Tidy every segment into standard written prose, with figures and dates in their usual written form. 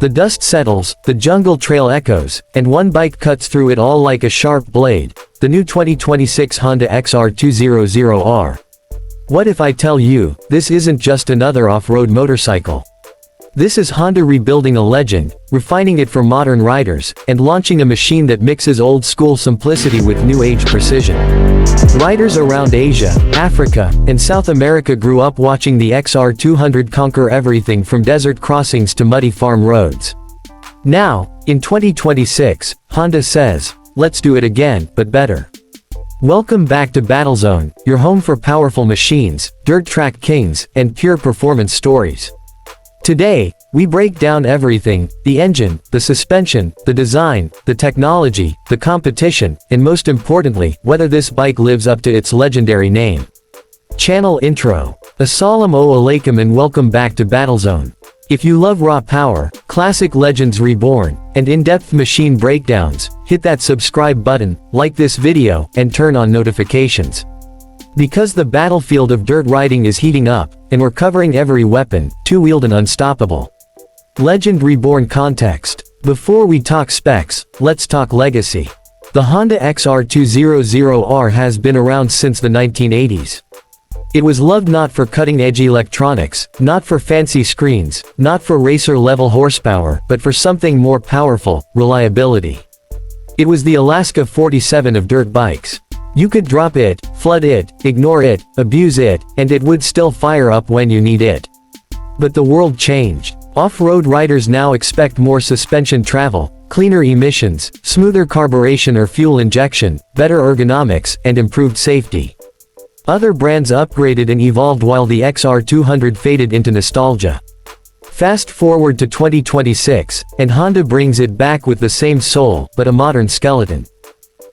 The dust settles, the jungle trail echoes, and one bike cuts through it all like a sharp blade, the new 2026 Honda XR200R. What if I tell you, this isn't just another off-road motorcycle? This is Honda rebuilding a legend, refining it for modern riders, and launching a machine that mixes old-school simplicity with new-age precision. Riders around Asia, Africa, and South America grew up watching the XR200 conquer everything from desert crossings to muddy farm roads. Now, in 2026, Honda says, let's do it again, but better. Welcome back to Battlezone, your home for powerful machines, dirt track kings, and pure performance stories. Today, we break down everything: the engine, the suspension, the design, the technology, the competition, and most importantly, whether this bike lives up to its legendary name. Channel Intro. Assalamu alaikum and welcome back to Battlezone. If you love raw power, classic legends reborn, and in-depth machine breakdowns, hit that subscribe button, like this video, and turn on notifications. Because the battlefield of dirt riding is heating up, and we're covering every weapon, two-wheeled and unstoppable. Legend reborn context. Before we talk specs, let's talk legacy. The Honda XR200R has been around since the 1980s. It was loved not for cutting-edge electronics, not for fancy screens, not for racer-level horsepower, but for something more powerful: reliability. It was the Alaska 47 of dirt bikes. You could drop it, flood it, ignore it, abuse it, and it would still fire up when you need it. But the world changed. Off-road riders now expect more suspension travel, cleaner emissions, smoother carburation or fuel injection, better ergonomics, and improved safety. Other brands upgraded and evolved while the XR200 faded into nostalgia. Fast forward to 2026, and Honda brings it back with the same soul, but a modern skeleton.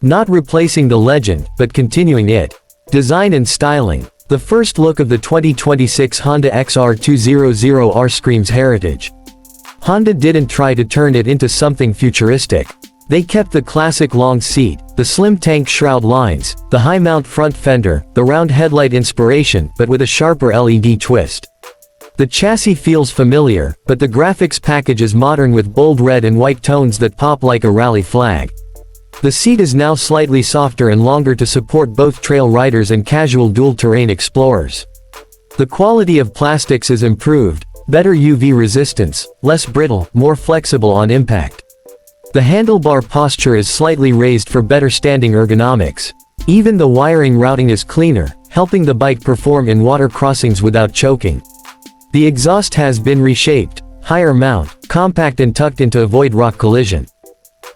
Not replacing the legend, but continuing it. Design and styling. The first look of the 2026 Honda XR200R screams heritage. Honda didn't try to turn it into something futuristic. They kept the classic long seat, the slim tank shroud lines, the high mount front fender, the round headlight inspiration, but with a sharper LED twist. The chassis feels familiar, but the graphics package is modern with bold red and white tones that pop like a rally flag. The seat is now slightly softer and longer to support both trail riders and casual dual-terrain explorers. The quality of plastics is improved: better UV resistance, less brittle, more flexible on impact. The handlebar posture is slightly raised for better standing ergonomics. Even the wiring routing is cleaner, helping the bike perform in water crossings without choking. The exhaust has been reshaped: higher mount, compact and tucked in to avoid rock collision.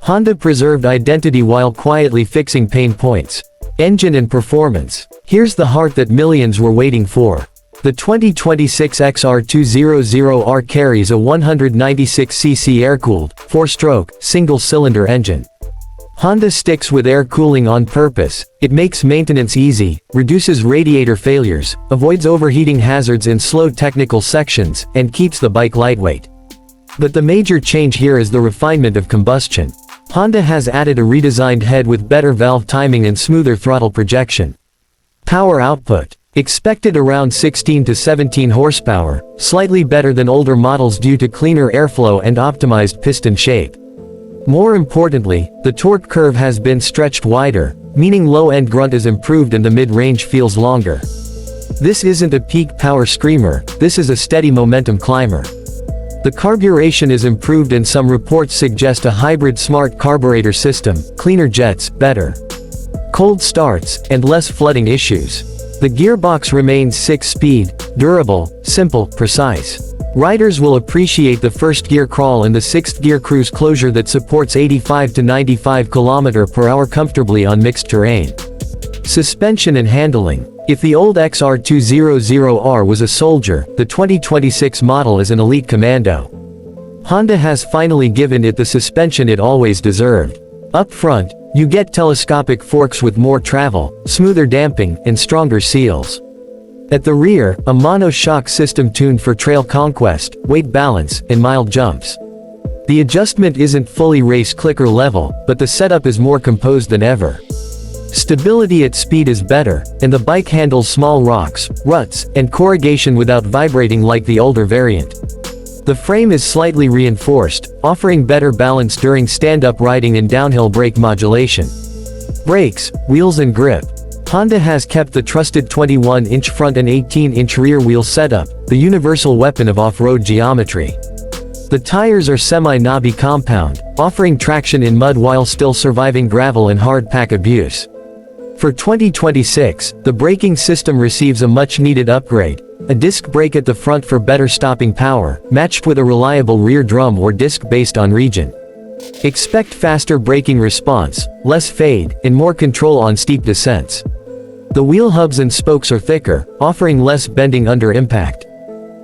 Honda preserved identity while quietly fixing pain points. Engine and performance. Here's the heart that millions were waiting for. The 2026 XR200R carries a 196cc air-cooled, 4-stroke, single-cylinder engine. Honda sticks with air cooling on purpose. It makes maintenance easy, reduces radiator failures, avoids overheating hazards in slow technical sections, and keeps the bike lightweight. But the major change here is the refinement of combustion. Honda has added a redesigned head with better valve timing and smoother throttle projection. Power output. Expected around 16 to 17 horsepower, slightly better than older models due to cleaner airflow and optimized piston shape. More importantly, the torque curve has been stretched wider, meaning low-end grunt is improved and the mid-range feels longer. This isn't a peak power screamer, this is a steady momentum climber. The carburation is improved and some reports suggest a hybrid smart carburetor system: cleaner jets, better cold starts, and less flooding issues. The gearbox remains 6-speed, durable, simple, precise. Riders will appreciate the first gear crawl and the 6th gear cruise closure that supports 85 to 95 km/h comfortably on mixed terrain. Suspension and handling. If the old XR200R was a soldier, the 2026 model is an elite commando. Honda has finally given it the suspension it always deserved. Up front, you get telescopic forks with more travel, smoother damping, and stronger seals. At the rear, a mono-shock system tuned for trail conquest, weight balance, and mild jumps. The adjustment isn't fully race clicker level, but the setup is more composed than ever. Stability at speed is better, and the bike handles small rocks, ruts, and corrugation without vibrating like the older variant. The frame is slightly reinforced, offering better balance during stand-up riding and downhill brake modulation. Brakes, wheels and grip. Honda has kept the trusted 21-inch front and 18-inch rear wheel setup, the universal weapon of off-road geometry. The tires are semi-knobby compound, offering traction in mud while still surviving gravel and hard pack abuse. For 2026, the braking system receives a much-needed upgrade. A disc brake at the front for better stopping power, matched with a reliable rear drum or disc based on region. Expect faster braking response, less fade, and more control on steep descents. The wheel hubs and spokes are thicker, offering less bending under impact.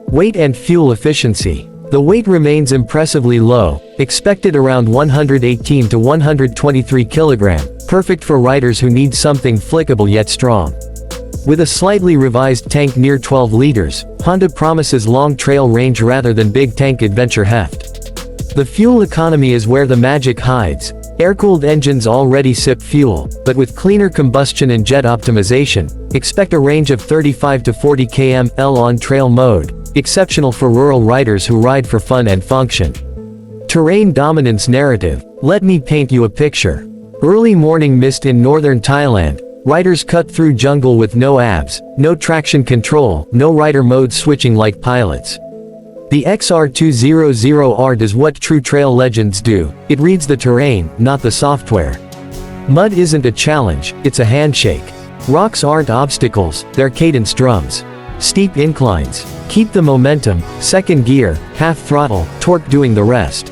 Weight and fuel efficiency. The weight remains impressively low, expected around 118 to 123 kg, perfect for riders who need something flickable yet strong. With a slightly revised tank near 12 liters, Honda promises long trail range rather than big tank adventure heft. The fuel economy is where the magic hides. Air-cooled engines already sip fuel, but with cleaner combustion and jet optimization, expect a range of 35 to 40 km/h on trail mode, exceptional for rural riders who ride for fun and function. Terrain dominance narrative. Let me paint you a picture. Early morning mist in northern Thailand. Riders cut through jungle with no abs, no traction control, no rider mode switching like pilots. The XR200R does what true trail legends do. It reads the terrain, not the software. Mud isn't a challenge, it's a handshake. Rocks aren't obstacles, they're cadence drums. Steep inclines. Keep the momentum, second gear, half throttle, torque doing the rest.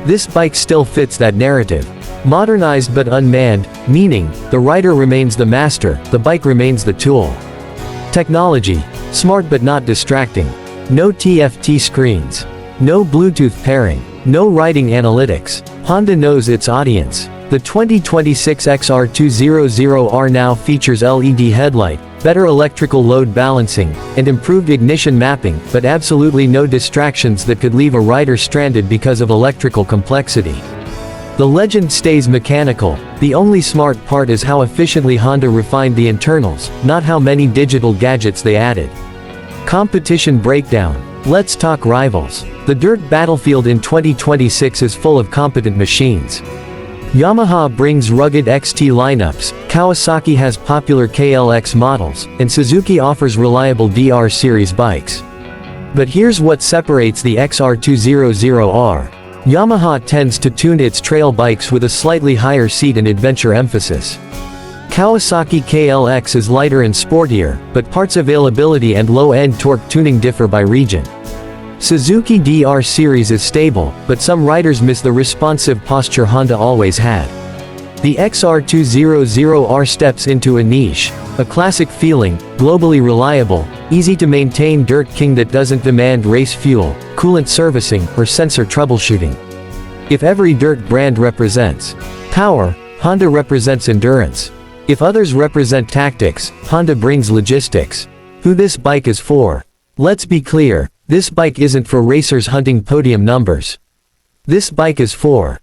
This bike still fits that narrative. Modernized but unmanned, meaning, the rider remains the master, the bike remains the tool. Technology. Smart but not distracting. No TFT screens. No Bluetooth pairing. No riding analytics. Honda knows its audience. The 2026 XR200R now features LED headlight, better electrical load balancing, and improved ignition mapping, but absolutely no distractions that could leave a rider stranded because of electrical complexity. The legend stays mechanical. The only smart part is how efficiently Honda refined the internals, not how many digital gadgets they added. Competition breakdown. Let's talk rivals. The dirt battlefield in 2026 is full of competent machines. Yamaha brings rugged XT lineups, Kawasaki has popular KLX models, and Suzuki offers reliable DR series bikes. But here's what separates the XR200R. Yamaha tends to tune its trail bikes with a slightly higher seat and adventure emphasis. Kawasaki KLX is lighter and sportier, but parts availability and low-end torque tuning differ by region. Suzuki DR Series is stable, but some riders miss the responsive posture Honda always had. The XR200R steps into a niche, a classic feeling, globally reliable, easy to maintain dirt king that doesn't demand race fuel, coolant servicing, or sensor troubleshooting. If every dirt brand represents power, Honda represents endurance. If others represent tactics, Honda brings logistics. Who this bike is for? Let's be clear, this bike isn't for racers hunting podium numbers. This bike is for